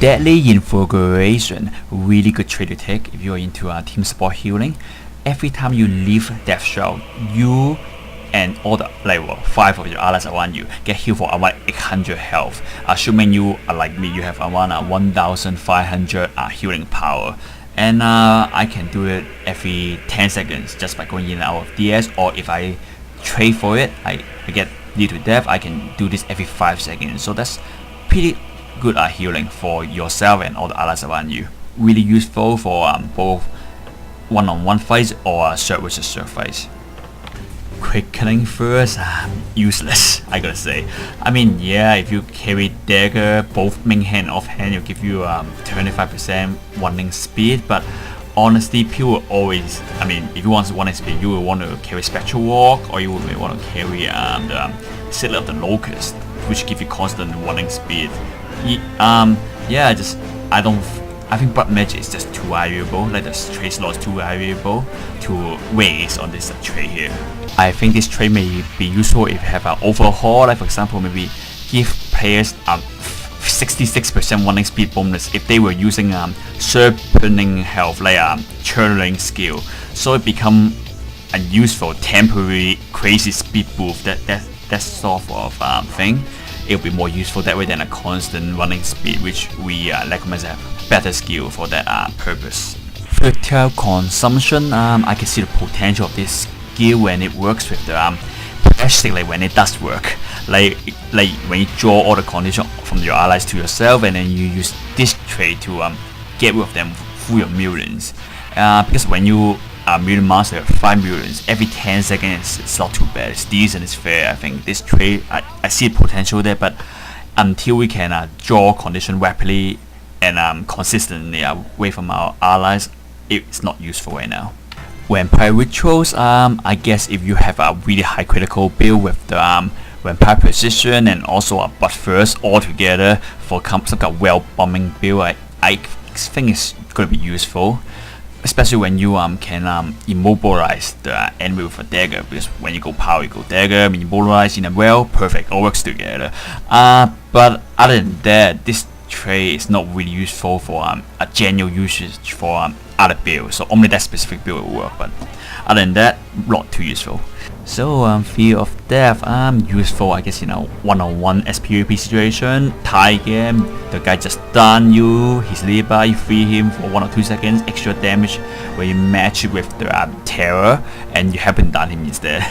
Deadly Infuriation, really good trait to take if you are into team support healing. Every time you leave Death Shroud, you and all the level 5 of your allies around you get healed for around 800 health. Assuming you are like me, you have around 1500 healing power. And I can do it every 10 seconds just by going in and out of DS, or if I trade for it, I get lead to death, I can do this every 5 seconds. So that's pretty good healing for yourself and all the allies around you. Really useful for both one-on-one fights or third versus third fights. Quick killing first, useless, I gotta say. I mean, yeah, if you carry dagger, both main hand and off hand, it'll give you 25% running speed, but honestly, people will always, I mean, if you want running speed, you will want to carry Spectral Walk, or you will want to carry the Settler of the Locust, which give you constant running speed. I think Blood Magic is just too variable, like the trade slot is too variable to waste on this trade here. I think this trade may be useful if you have an overhaul, like for example, maybe give players 66% running speed bonus if they were using Serpentine Health, like Churning skill. So it become a useful temporary crazy speed boost, that sort of thing. It'll be more useful that way than a constant running speed, which we Necromancers have better skill for that purpose. Fertile Consumption, I can see the potential of this skill when it works with the basically when it does work. Like when you draw all the condition from your allies to yourself, and then you use this trait to get rid of them through your mutants. Because when you mutant master 5 mutants every 10 seconds, it's not too bad, it's decent, it's fair. I think this trait, I see potential there, but until we can draw condition rapidly and consistently away from our allies, it's not useful right now. Vampire Rituals, I guess if you have a really high critical build with the Vampire Precision and also a Butt First all together for some kind of well bombing build, I think it's going to be useful. Especially when you can immobilize the enemy with a dagger, because when you go power, you go dagger, when you immobilize in a well, perfect, all works together. But other than that, this trait is not really useful for a genuine usage for other builds, so only that specific build will work, but other than that, not too useful. So Fear of Death, useful I guess in a one-on-one SPVP situation. Tie game, the guy just stun you, he's nearby, you free him for 1 or 2 seconds, extra damage when you match it with the terror and you happen to stun him instead.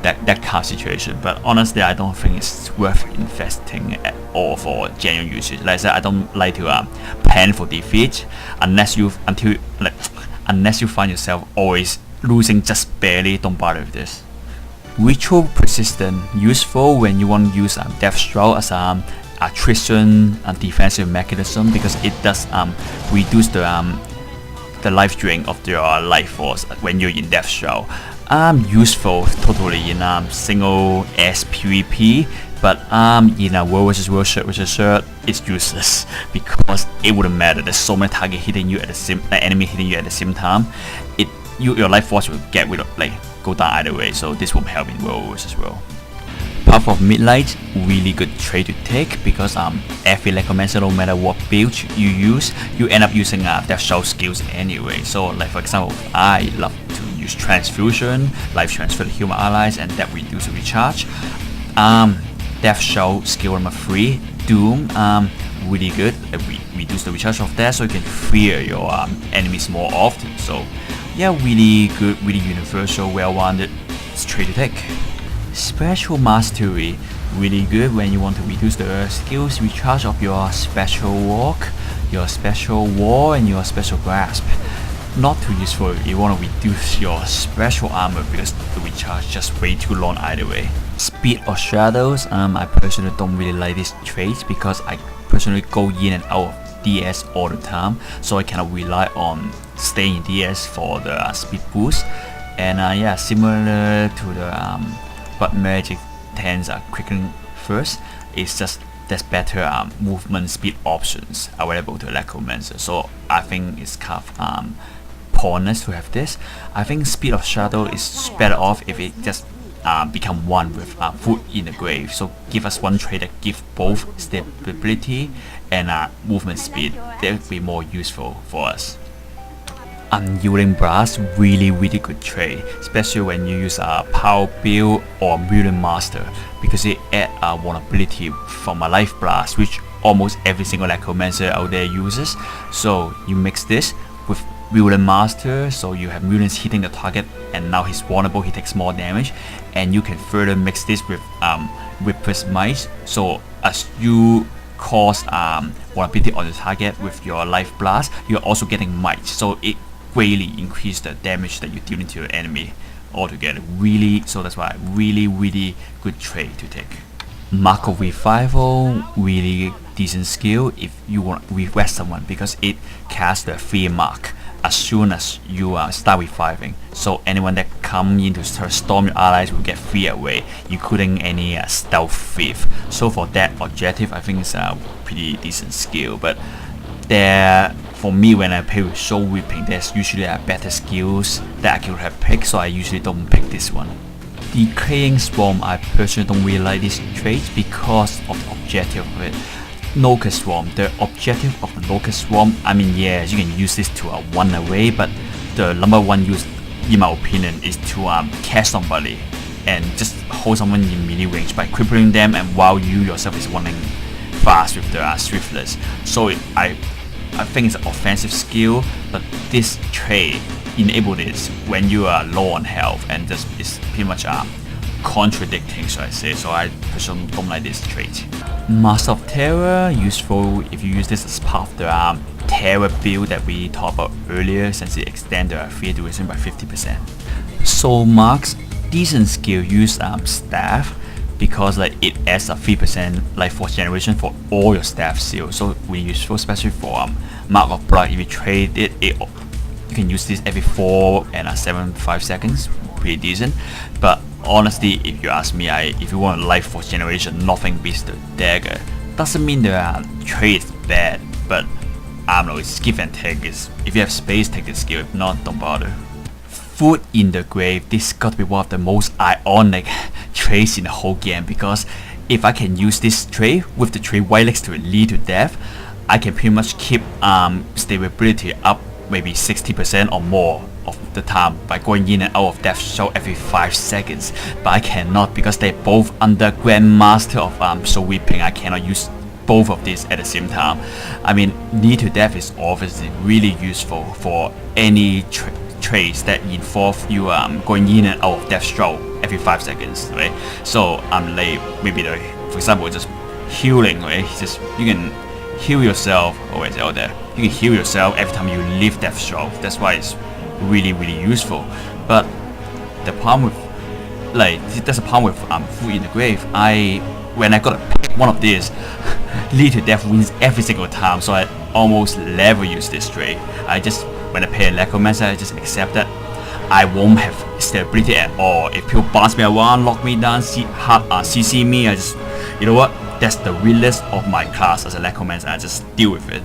that kind of situation. But honestly, I don't think it's worth investing at all for genuine usage. Like I said, I don't like to plan for defeat unless you find yourself always losing just barely. Don't bother with this. Ritual Persistent, useful when you want to use Death Shroud as attrition defensive mechanism, because it does reduce the life drain of your life force when you're in Death Shroud. Useful totally in single S PvP, but in a world versus world, shirt versus shirt, it's useless because it wouldn't matter. There's so many target hitting you at the same enemy hitting you at the same time. Your life force will get rid of go down either way, so this won't help in world versus world. Path of Midnight, really good trait to take because every Necromancer, no matter what build you use, you end up using Death Shroud skills anyway. So like for example, I love to use Transfusion, Life Transfer to heal my allies, and that reduce the recharge. Death Shroud skill number 3, Doom, really good. We reduce the recharge of that, so you can fear your enemies more often. So yeah, really good, really universal, well-rounded trait to take. Special Mastery, really good when you want to reduce the skills recharge of your Special Walk, your Special Wall, and your Special Grasp. Not too useful if you want to reduce your Special Armor because the recharge is just way too long either way. Speed of Shadows, I personally don't really like this trait because I personally go in and out of DS all the time, so I cannot rely on staying in DS for the speed boost. And yeah, similar to the Blood Magic 10's Quickening First, it's just there's better movement speed options available to Necromancer, so I think it's kind of pointless to have this. I think Speed of Shadow is better off if it just become one with Foot in the Grave, so give us one trait that gives both stability and movement speed. That would be more useful for us. Unyielding Blast, really good trade, especially when you use a Power Build or Mutant Master, because it adds a vulnerability from a Life Blast, which almost every single Necromancer out there uses. So you mix this with Mutant Master, so you have mutants hitting the target and now he's vulnerable, he takes more damage, and you can further mix this with Reaper's Might, so as you cause vulnerability on the target with your Life Blast, you're also getting Might, so it greatly increase the damage that you deal into your enemy altogether. So that's why really good trade to take. Mark of Revival, really decent skill if you want to revive someone, because it casts the fear mark as soon as you start reviving. So anyone that come in to storm your allies will get fear away, including any stealth thief. So for that objective, I think it's a pretty decent skill. But for me, when I play with Soul Reaping, there's usually better skills that I could have picked, so I usually don't pick this one. Decaying Swarm, I personally don't really like this trait because of the objective of it. Locust Swarm, the objective of the Locust Swarm, I mean, yes, you can use this to run away, but the number one use, in my opinion, is to catch somebody and just hold someone in melee range by crippling them, and while you yourself is running fast with the Swiftless. So I think it's an offensive skill, but this trait enables this when you are low on health, and this is pretty much contradicting, should I say. So I personally don't like this trait. Master of Terror, useful if you use this as part of the Terror build that we talked about earlier, since it extends the fear duration by 50%. Soul Marks, decent skill, use staff, because it adds a 3% life force generation for all your staff seals, so really useful, especially for Mark of Blood. If you trade it, you can use this every 4 and 7.5 seconds, pretty decent. But honestly, if you ask me, if you want life force generation, nothing beats the dagger. Doesn't mean the trade is bad, but I don't know, it's give and take. If you have space, take the skill. If not, don't bother. Foot in the Grave, this got to be one of the most ionic traits in the whole game, because if I can use this trait with the trait White Legs to lead to death, I can pretty much keep stability up maybe 60% or more of the time by going in and out of death show every 5 seconds. But I cannot, because they're both under Grandmaster of Soul Reaping. I cannot use both of these at the same time. I mean, lead to death is obviously really useful for any traits that involve you going in and out of death stroke every 5 seconds, right? So maybe for example, just healing, right? You can heal yourself. Oh, it's out there. You can heal yourself every time you leave death stroke. That's why it's really useful. But the problem with there's a problem with Foot in the Grave. When I got to pick one of these, lead to death wins every single time, so I almost never use this trait. When I play a Necromancer, I just accept that I won't have stability at all. If people bounce me around, lock me down, CC me, I just, you know what? That's the realest of my class as a Necromancer. I just deal with it.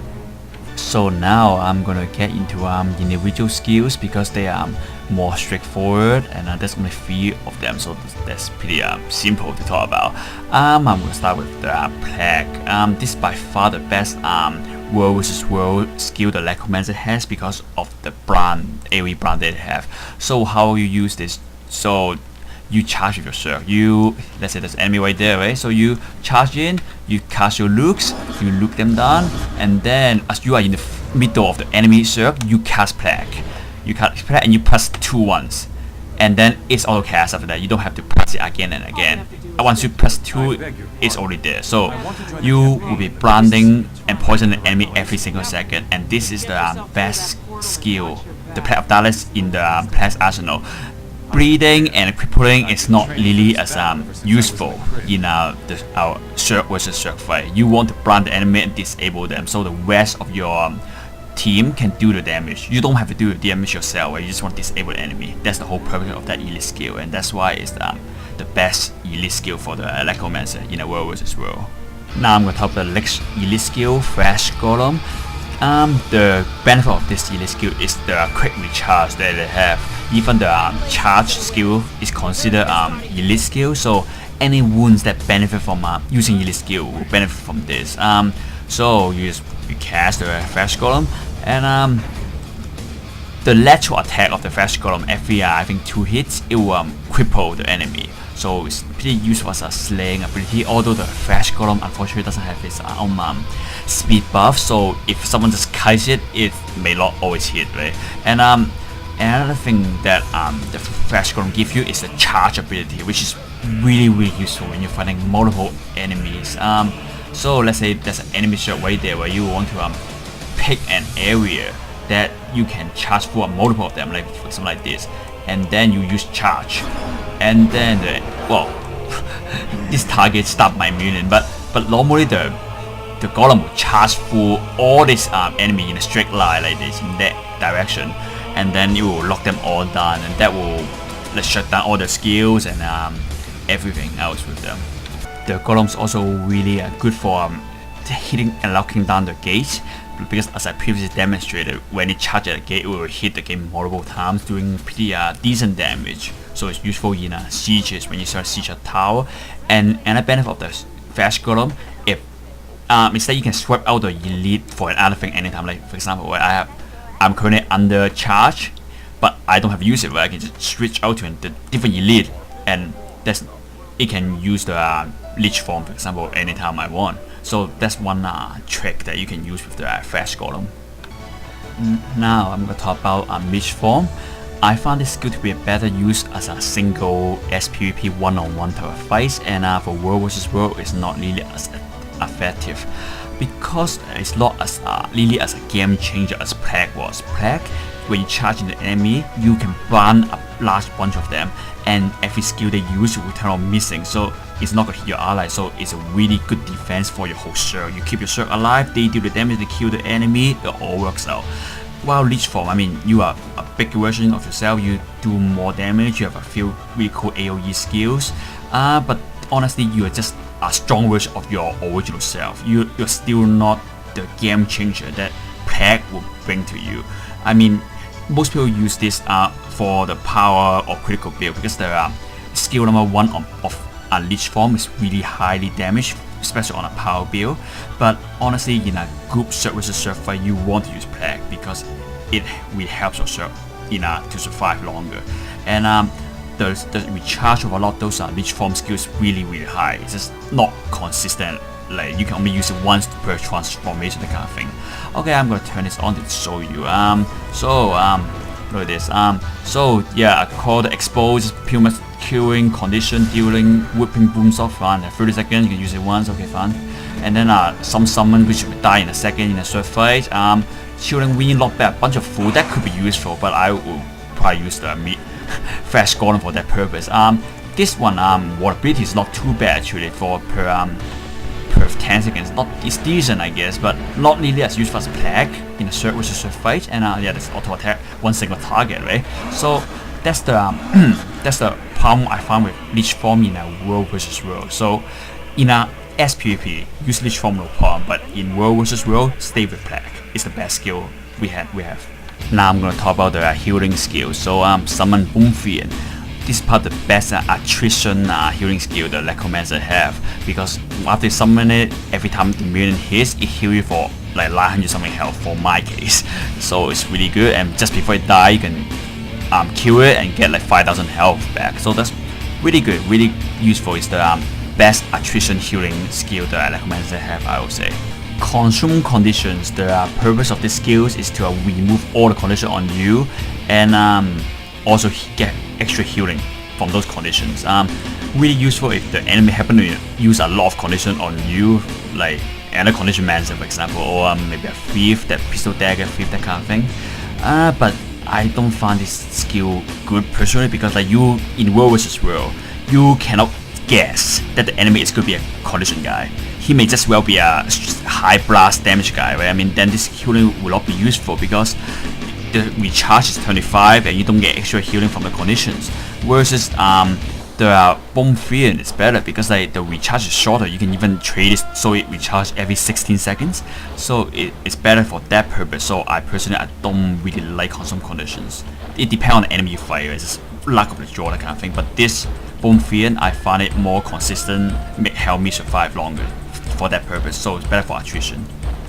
So now I'm gonna get into individual skills, because they are more straightforward, and there's only 3 of them, so that's pretty simple to talk about. I'm gonna start with the Plague. This is by far the best world versus world skill the Necromancer has, because of the brand, AoE brand they have. So how you use this? So you charge with your Zerg. Let's say there's an enemy right there, right? So you charge in, you cast your looks, you look them down, and then as you are in the middle of the enemy Zerg, you cast Plague. You cast Plague and you press 2 once, and then it's auto cast after that. You don't have to press it again and again. Once you press 2, it's already there. So you will be branding and poisoning the enemy every single second, and this is the best skill, the Plague of Darkness in the Plague's arsenal. Bleeding and crippling is not really as useful in our Zerg versus Zerg fight. You want to brand the enemy and disable them, so the rest of your team can do the damage. You don't have to do the damage yourself, right? You just want to disable the enemy. That's the whole purpose of that elite skill, and that's why it's the best elite skill for the Necromancer in a world versus world. Now I'm going to talk about the next elite skill, Flash Golem. The benefit of this elite skill is the quick recharge that they have. Even the charge skill is considered elite skill, so any wounds that benefit from using elite skill will benefit from this. So you cast the Flash Golem, and the lateral attack of the Flash Golem every I think 2 hits, it will cripple the enemy. So it's pretty useful as a slaying ability, although the Flash Golem unfortunately doesn't have its own speed buff, so if someone just kites it, it may not always hit, right? And another thing that the Flash Golem gives you is the charge ability, which is really useful when you're fighting multiple enemies. So let's say there's an enemy shot right there where you want to pick an area that you can charge for multiple of them, like for example like this, and then you use charge, and then this target stop my minion, but normally the golem will charge for all this enemy in a straight line like this in that direction, and then you will lock them all down, and that will shut down all the skills and everything else with them. The golem's also really good for hitting and locking down the gate, because as I previously demonstrated, when it charges at the gate, it will hit the gate multiple times, doing pretty decent damage. So it's useful in sieges when you start siege a tower. And another benefit of the Flash Golem, if is that you can swap out the elite for another thing anytime. Like for example, where I'm currently under charge, but I don't have to use it, where I can just switch out to the different elite, and it can use the Lich form, for example, anytime I want. So that's one trick that you can use with the Flash Golem. Now I'm going to talk about Lich form. I found this skill to be a better use as a single SPVP one-on-one type of fight, and for world versus world it's not really as effective, because it's not as really as a game changer as Plague was. Plague, when you charge in the enemy, you can burn a large bunch of them, and every skill they use will turn out missing, so it's not going to hit your ally, so it's a really good defense for your whole circle. You keep your circle alive, they deal the damage, they kill the enemy, it all works out. While Lich form, I mean, you are a bigger version of yourself, you do more damage, you have a few really cool AoE skills, but honestly you are just a strong version of your original self. You're still not the game changer that Plague will bring to you. I mean, most people use this for the power or critical build, because the skill number 1 of a Lich form is really highly damaged, especially on a power build. But honestly, in a group serve versus serve fight, you want to use Plague because it really helps your serve to survive longer. And the recharge of a lot of those Lich form skills really high. It's just not consistent. Like you can only use it once per transformation, that kind of thing. Okay, I'm gonna turn this on to show you. Look at this. So yeah, I call the expose, pretty much killing, condition, dealing, whipping booms off, fun. 30 seconds, you can use it once, okay, fun. And then some summon which will die in a second in a third fight. Shielding win, lock back, a bunch of food that could be useful, but I will probably use the Flash Golem for that purpose. This one, wardability is not too bad actually for per 10 seconds. It's decent, I guess, but not really as useful as Plague in a third versus third fight. And yeah, that's auto attack, one single target, right? So that's the that's the problem I found with Lich form in a world versus world. So in a SPVP, use Lich form no problem, but in world versus world, stay with Plague. It's the best skill we have. Now I'm gonna talk about the healing skill. So summon Boomfiend. This is probably the best attrition healing skill the Necromancer have, because after you summon it, every time the minion hits, it heals you for like 900 something health for my case. So it's really good, and just before it dies, you can kill it and get like 5000 health back. So that's really good, really useful. It's the best attrition healing skill that Necromancer have, I would say. Consume conditions. The purpose of this skill is to remove all the condition on you, and also get extra healing from those conditions. Really useful if the enemy happen to use a lot of condition on you, like another Necromancer for example, or maybe a thief, that pistol dagger thief, that kind of thing. But I don't find this skill good personally, because like you in world versus world, you cannot guess that the enemy is going to be a condition guy. He may just well be a high blast damage guy, right? I mean, then this healing will not be useful, because the recharge is 25 and you don't get extra healing from the conditions. Versus the Boomfiend is better, because like the recharge is shorter. You can even trade it so it recharges every 16 seconds. So it's better for that purpose. So I don't really like consume conditions. It depends on the enemy you fight. It's just luck of the draw, that kind of thing. But this Boomfiend, I find it more consistent, help me survive longer for that purpose, so it's better for attrition.